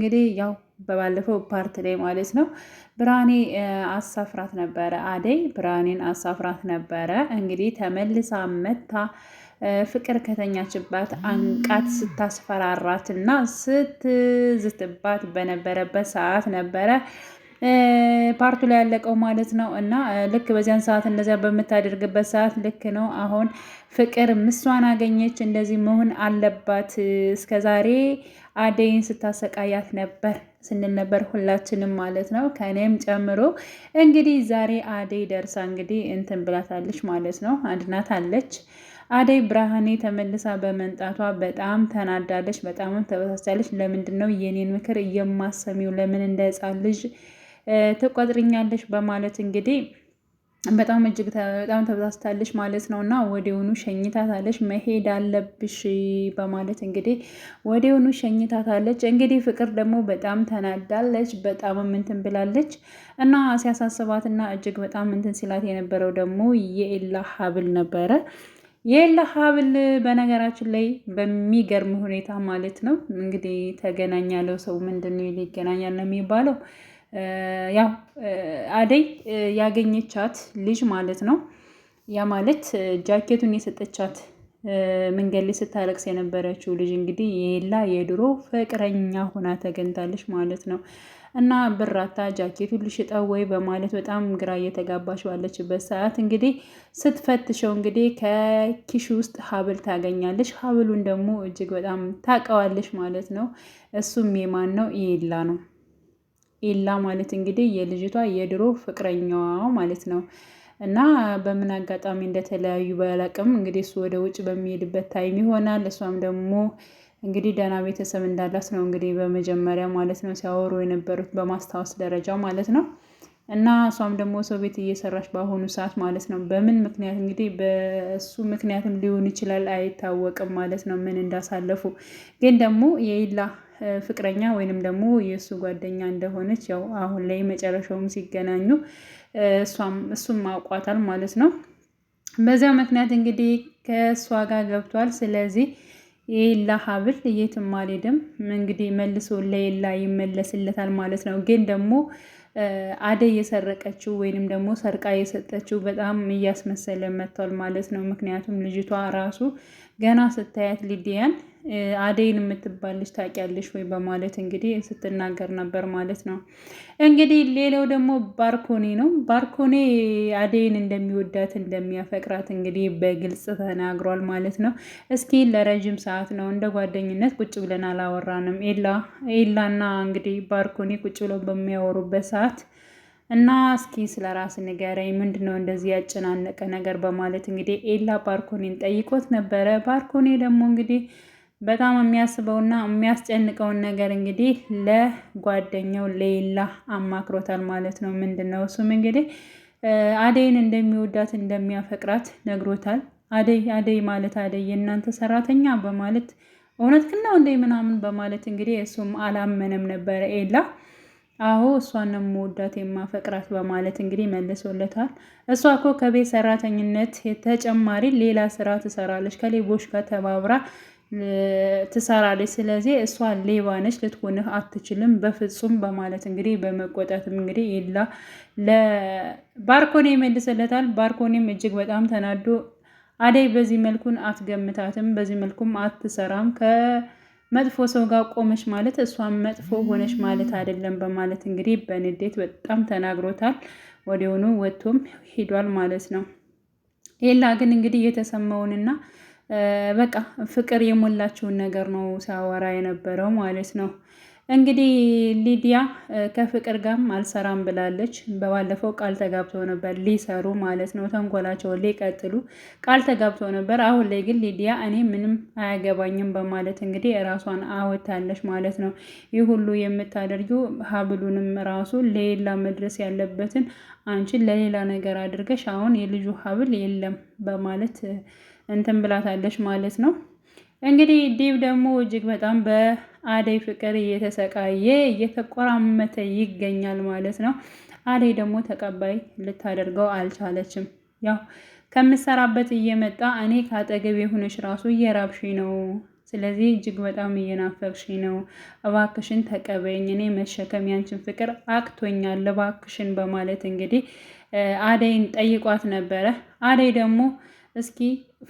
እንግዲህ ያው በባለፈው ፓርት ላይ ማለት ነው ብርሃኔ አሳፍራት ነበረ። አደይ ብርሃኔን አሳፍራት ነበረ። እንግዲህ ተመልሳ መታ ፍቅር ከተኛችባት አንቃት ስታስፈራራት እና ስትዝትባት በነበረበት ሰዓት ነበረ ፓርቱ ላይ ያለቀው ማለት ነው። እና ልክ በዚያን ሰዓት እንደዚያ በምታደርግበት ሰዓት ልክ ነው አሁን ፍቅር ምሷን አገኘች። እንደዚህ መሆን አለባት። እስከዛሬ አደይን ስታሰቃያት ነበር ስንል ነበር ሁላችንም ማለት ነው፣ ከኔም ጨምሮ። እንግዲህ ዛሬ አደይ ደርሳ እንግዲህ እንትን ብላታለች ማለት ነው፣ አድናታለች። አደይ ብርሃኔ ተመልሳ በመንጣቷ በጣም ተናዳለች፣ በጣም ተበሳጭታለች። ለምንድን ነው የኔን ምክር የማሰሚው? ለምን እንደ ሕፃን ልጅ ትቆጥርኛለች? በማለት እንግዲህ በጣም እጅግ በጣም ተበሳጭታለች ማለት ነው። እና ወዲያውኑ ሸኝታታለች። መሄድ አለብሽ በማለት እንግዲህ ወዲያውኑ ሸኝታታለች። እንግዲህ ፍቅር ደግሞ በጣም ተናዳለች፣ በጣም እንትን ብላለች። እና ሲያሳስባትና እጅግ በጣም እንትን ሲላት የነበረው ደግሞ የኤላ ሀብል ነበረ። የኤላ ሀብል በነገራችን ላይ በሚገርም ሁኔታ ማለት ነው እንግዲህ ተገናኝ ያለው ሰው ምንድን ነው ይገናኛል ነው የሚባለው። ያው አደይ ያገኘቻት ልጅ ማለት ነው። ያ ማለት ጃኬቱን የሰጠቻት መንገድ ላይ ስታለቅስ የነበረችው ልጅ እንግዲህ የኤላ የድሮ ፍቅረኛ ሆና ተገኝታለች ማለት ነው። እና ብራታ ጃኬቱን ልሽጠው ወይ በማለት በጣም ግራ እየተጋባች ባለችበት ሰዓት እንግዲህ ስትፈትሸው እንግዲህ ከኪሽ ውስጥ ሀብል ታገኛለች። ሀብሉን ደግሞ እጅግ በጣም ታውቀዋለች ማለት ነው። እሱም የማን ነው? ኤላ ነው። ኤላ ማለት እንግዲህ የልጅቷ የድሮ ፍቅረኛዋ ማለት ነው። እና በምን አጋጣሚ እንደተለያዩ ባላቅም እንግዲህ እሱ ወደ ውጭ በሚሄድበት ታይም ይሆናል። እሷም ደግሞ እንግዲህ ደህና ቤተሰብ እንዳላት ነው እንግዲህ በመጀመሪያ ማለት ነው ሲያወሩ የነበሩት በማስታወስ ደረጃ ማለት ነው። እና እሷም ደግሞ ሰው ቤት እየሰራች በአሁኑ ሰዓት ማለት ነው። በምን ምክንያት እንግዲህ በእሱ ምክንያትም ሊሆን ይችላል አይታወቅም ማለት ነው ምን እንዳሳለፉ። ግን ደግሞ የኤላ ፍቅረኛ ወይንም ደግሞ የእሱ ጓደኛ እንደሆነች ያው አሁን ላይ መጨረሻውም ሲገናኙ እሱም አውቋታል ማለት ነው። በዚያ ምክንያት እንግዲህ ከእሷ ጋር ገብቷል። ስለዚህ የኤላ ሀብል የትም አልሄድም እንግዲህ መልሶ ለኤላ ይመለስለታል ማለት ነው። ግን ደግሞ አደይ የሰረቀችው ወይንም ደግሞ ሰርቃ የሰጠችው በጣም እያስመሰለ መጥቷል ማለት ነው። ምክንያቱም ልጅቷ ራሱ ገና ስታያት ሊዲያን አደይን የምትባል ልጅ ታውቂያለሽ ወይ በማለት እንግዲህ ስትናገር ነበር ማለት ነው። እንግዲህ ሌላው ደግሞ ባርኮኔ ነው። ባርኮኔ አደይን እንደሚወዳት እንደሚያፈቅራት እንግዲህ በግልጽ ተናግሯል ማለት ነው። እስኪ ለረጅም ሰዓት ነው እንደ ጓደኝነት ቁጭ ብለን አላወራንም። ኤላና እንግዲህ ባርኮኔ ቁጭ ብለው በሚያወሩበት ሰዓት እና እስኪ ስለ ራስ ንገረኝ፣ ምንድነው እንደዚህ ያጨናነቀ ነገር በማለት እንግዲህ ኤላ ባርኮኔን ጠይቆት ነበረ። ባርኮኔ ደግሞ እንግዲህ በጣም የሚያስበውና የሚያስጨንቀውን ነገር እንግዲህ ለጓደኛው ለኤላ አማክሮታል ማለት ነው። ምንድነው እሱም እንግዲህ አደይን እንደሚወዳት እንደሚያፈቅራት ነግሮታል። አደይ ማለት አደይ የእናንተ ሰራተኛ በማለት እውነት ግን ነው እንደ ምናምን በማለት እንግዲህ እሱም አላመነም ነበረ ኤላ። አዎ እሷን ነው የምወዳት የማፈቅራት በማለት እንግዲህ መልሶለታል። እሷ እኮ ከቤት ሰራተኝነት ተጨማሪ ሌላ ስራ ትሰራለች፣ ከሌቦች ጋር ተባብራ ትሰራለች። ስለዚህ እሷ ሌባ ነች፣ ልትሆንህ አትችልም በፍጹም በማለት እንግዲህ በመቆጣትም እንግዲህ ኤላ ለባርኮኔ ይመልስለታል። ባርኮኔም እጅግ በጣም ተናዶ አደይ በዚህ መልኩን አትገምታትም፣ በዚህ መልኩም አትሰራም፣ ከመጥፎ ሰው ጋር ቆመች ማለት እሷም መጥፎ ሆነች ማለት አይደለም በማለት እንግዲህ በንዴት በጣም ተናግሮታል። ወዲያውኑ ወጥቶም ሄዷል ማለት ነው። ኤላ ግን እንግዲህ የተሰማውንና በቃ ፍቅር የሞላችውን ነገር ነው ሲያወራ የነበረው ማለት ነው። እንግዲህ ሊዲያ ከፍቅር ጋርም አልሰራም ብላለች። በባለፈው ቃል ተጋብተው ነበር ሊሰሩ ማለት ነው፣ ተንኮላቸውን ሊቀጥሉ ቃል ተጋብተው ነበር። አሁን ላይ ግን ሊዲያ እኔ ምንም አያገባኝም በማለት እንግዲህ ራሷን አወታለች ማለት ነው። ይህ ሁሉ የምታደርጊው ሀብሉንም ራሱ ለሌላ መድረስ ያለበትን አንቺን ለሌላ ነገር አድርገሽ አሁን የልጁ ሀብል የለም በማለት እንትን ብላታለች ማለት ነው። እንግዲህ ዴቭ ደግሞ እጅግ በጣም በአደይ ፍቅር እየተሰቃየ እየተቆራመተ ይገኛል ማለት ነው። አደይ ደግሞ ተቀባይ ልታደርገው አልቻለችም። ያው ከምሰራበት እየመጣ እኔ ከአጠገብ የሆነች ራሱ እየራብሽ ነው፣ ስለዚህ እጅግ በጣም እየናፈቅሽኝ ነው፣ እባክሽን ተቀበይኝ፣ እኔ መሸከም ያንቺን ፍቅር አቅቶኛል እባክሽን በማለት እንግዲህ አደይን ጠይቋት ነበረ። አደይ ደግሞ እስኪ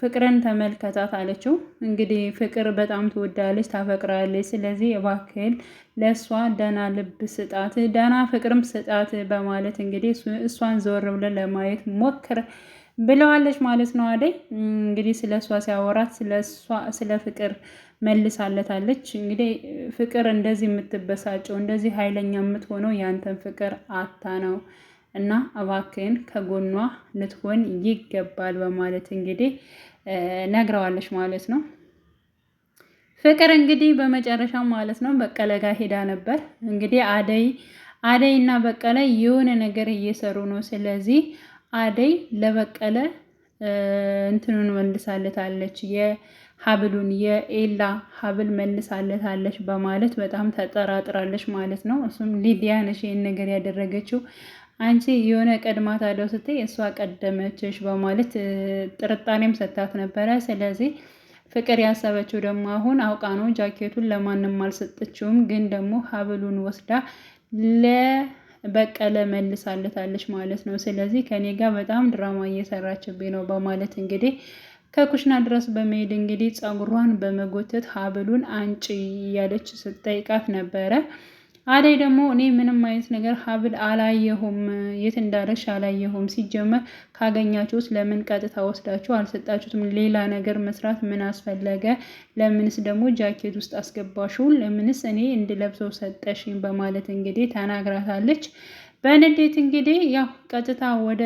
ፍቅርን ተመልከታት አለችው። እንግዲህ ፍቅር በጣም ትወዳለች፣ ታፈቅራለች። ስለዚህ እባክህን ለእሷ ደህና ልብ ስጣት፣ ደህና ፍቅርም ስጣት በማለት እንግዲህ እሷን ዘወር ብለን ለማየት ሞክር ብለዋለች ማለት ነው። አደይ እንግዲህ ስለ እሷ ሲያወራት ስለ ፍቅር መልሳለታለች። እንግዲህ ፍቅር እንደዚህ የምትበሳጨው እንደዚህ ኃይለኛ የምትሆነው ያንተን ፍቅር አታ ነው እና እባክህን ከጎኗ ልትሆን ይገባል በማለት እንግዲህ ነግረዋለች ማለት ነው። ፍቅር እንግዲህ በመጨረሻ ማለት ነው በቀለ ጋር ሄዳ ነበር። እንግዲህ አደይ እና በቀለ የሆነ ነገር እየሰሩ ነው። ስለዚህ አደይ ለበቀለ እንትኑን መልሳለታለች፣ የሀብሉን የኤላ ሀብል መልሳለታለች በማለት በጣም ተጠራጥራለች ማለት ነው። እሱም ሊዲያ ነሽ ይህን ነገር ያደረገችው አንቺ የሆነ ቀድማት አለው ስትይ እሷ ቀደመችሽ በማለት ጥርጣሬም ሰታት ነበረ። ስለዚህ ፍቅር ያሰበችው ደግሞ አሁን አውቃ ነው። ጃኬቱን ለማንም አልሰጠችውም፣ ግን ደግሞ ሀብሉን ወስዳ ለበቀለ መልሳለታለች ማለት ነው። ስለዚህ ከኔ ጋር በጣም ድራማ እየሰራችብኝ ነው በማለት እንግዲህ ከኩሽና ድረስ በመሄድ እንግዲህ ፀጉሯን በመጎተት ሀብሉን አንጪ እያለች ስትጠይቃት ነበረ። አደይ ደግሞ እኔ ምንም አይነት ነገር ሀብል አላየሁም፣ የት እንዳለሽ አላየሁም። ሲጀመር ካገኛችሁት ለምን ቀጥታ ወስዳችሁ አልሰጣችሁትም? ሌላ ነገር መስራት ምን አስፈለገ? ለምንስ ደግሞ ጃኬት ውስጥ አስገባሽው? ለምንስ እኔ እንድለብሰው ሰጠሽኝ? በማለት እንግዲህ ተናግራታለች። በንዴት እንግዲህ ያው ቀጥታ ወደ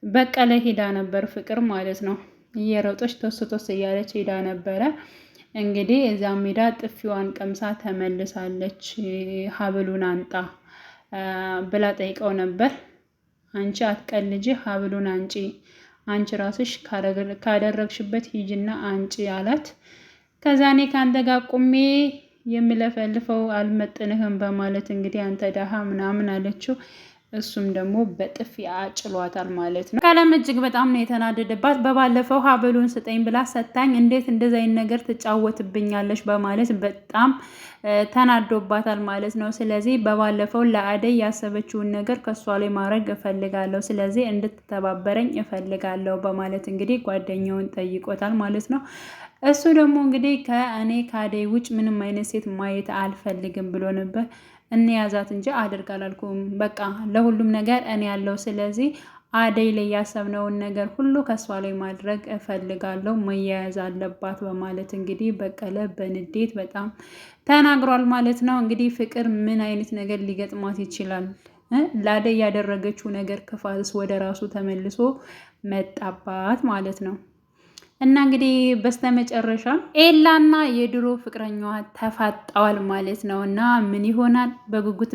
በቀለ ሄዳ ነበር ፍቅር ማለት ነው። እየሮጠች ቶስ እያለች ሄዳ ነበረ። እንግዲህ እዛ ሜዳ ጥፊዋን ቀምሳ ተመልሳለች። ሀብሉን አንጣ ብላ ጠይቀው ነበር። አንቺ አትቀልጂ፣ ሀብሉን አንጪ፣ አንቺ ራስሽ ካደረግሽበት ሂጅና አንጪ አላት። ከዛ እኔ ከአንተ ጋር ቁሜ የሚለፈልፈው አልመጥንህም በማለት እንግዲህ አንተ ደሃ ምናምን አለችው። እሱም ደግሞ በጥፊ አጭሏታል ማለት ነው። ቀለም እጅግ በጣም ነው የተናደደባት። በባለፈው ሀብሉን ስጠኝ ብላ ሰታኝ እንዴት እንደዚህ አይነት ነገር ትጫወትብኛለች በማለት በጣም ተናዶባታል ማለት ነው። ስለዚህ በባለፈው ለአደይ ያሰበችውን ነገር ከሷ ላይ ማድረግ እፈልጋለሁ፣ ስለዚህ እንድትተባበረኝ እፈልጋለሁ በማለት እንግዲህ ጓደኛውን ጠይቆታል ማለት ነው። እሱ ደግሞ እንግዲህ ከእኔ ከአደይ ውጭ ምንም አይነት ሴት ማየት አልፈልግም ብሎ ነበር። እንያዛት እንጂ አድርግ አላልኩም። በቃ ለሁሉም ነገር እኔ ያለው፣ ስለዚህ አደይ ላይ ያሰብነውን ነገር ሁሉ ከሷ ላይ ማድረግ እፈልጋለሁ፣ መያያዝ አለባት በማለት እንግዲህ በቀለ በንዴት በጣም ተናግሯል ማለት ነው። እንግዲህ ፍቅር ምን አይነት ነገር ሊገጥማት ይችላል? ለአደይ ያደረገችው ነገር ክፋትስ ወደ ራሱ ተመልሶ መጣባት ማለት ነው። እና እንግዲህ በስተመጨረሻ ኤላና የድሮ ፍቅረኛዋ ተፋጠዋል ማለት ነው። እና ምን ይሆናል በጉጉት